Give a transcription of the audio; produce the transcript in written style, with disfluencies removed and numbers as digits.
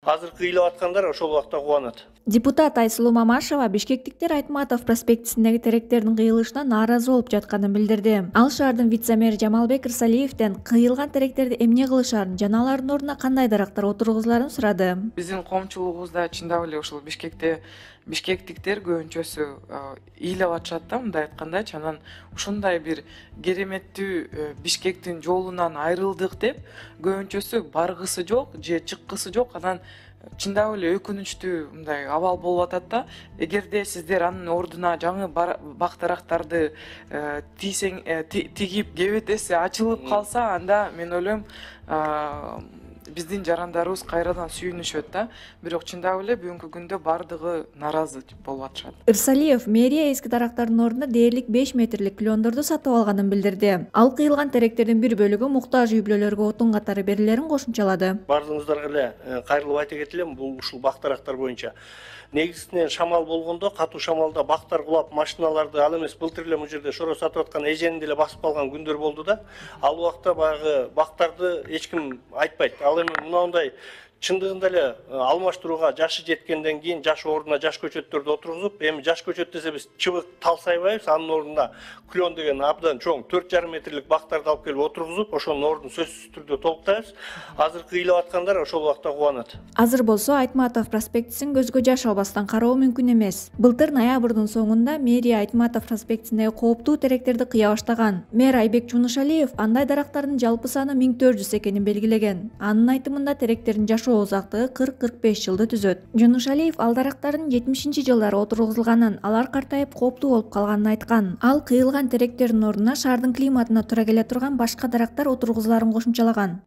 Азыр кыйлып аткандар ошол убакта кубанат. Депутат Айсулуу Мамашева бишкектиктер Айтматов проспектисиндеги теректердин кыйылышына нааразы болуп жатканын билдирди. Ал шаардын вице-мэри Жамалбек Рсалиевден кыйылган теректерди эмне кылышаарын жана алардын ордуна кандай дарактар отургузуларын сурады. Биздин коомчулугубузда чындап эле ушул бишкектиктер көбүнчөсү ыйлап атышат да, мындай айткандачы. Анан ушундай бир кереметтүү Бишкектин жолунан айрылдык деп көбүнчөсү баргысы жок же чыккысы жок. Анан чындап эле өкүнүчтүү мындай абал болуп атат да. Эгерде сиздер анын ордуна жаңы бак дарактарды тигип кебетеси ачылып калса, анда мен ойлойм биздин жарандарыбыз кайрадан сүйүнүшөт да. Бирок чындап эле бүгүнкү күндө бардыгы нааразы болуп атышат. Рсалиев мэрия эски дарактардын ордуна дээрлик 5 метрлик клондорду сатып алганын билдирди. Ал кыйылган теректердин бир бөлүгү муктаж үй бүлөлөргө отун катары берилерин кошумчалады. Бардыгыңыздарга эле кайрылып айта кетелем, бул ушул бак дарактар боюнча негизинен шамал болгондо, катуу шамалда бактар кулап, машиналарды ал эмес былтыр эле бул жерде шоро сатып аткан эжени деле басып калган күндөр болду да. Ал убакта баягы бактарды эч ким айтпайт. Ал эми мындай чындыгында эле алмаштырууга жашы жеткенден кийин жаш ордуна жаш көчөттөрдү отургузуп, эми жаш көчөт десе биз чыбык тал сайбайбыз, анын ордуна клен деген абдан чоң 4,5 метрлик бактарды алып келип отургузуп, ошонун ордун сөзсүз түрдө толуктайбыз. Азыр кыйлап аткандар ошол убакта кубанат. Азыр болсо Айтматов проспектисин көзгө жаш албастан кароо мүмкүн эмес. Былтыр ноябрдын соңунда мэрия Айтматов проспектисиндеги кооптуу теректерди кыя баштаган. Мэр Айбек Чунушалиев андай дарактардын жалпы саны 1400 экенин белгилеген. Анын айтымында теректердин жашоо узактыгы 40-45 жылды түзөт. Жунушалиев ал дарактардын 70-жылдары отургузулганын, алар картайып кооптуу болуп калганын айткан. Ал кыйылган теректердин ордуна шаардын климатына туура келе турган башка дарактар отургузуларын кошумчалаган.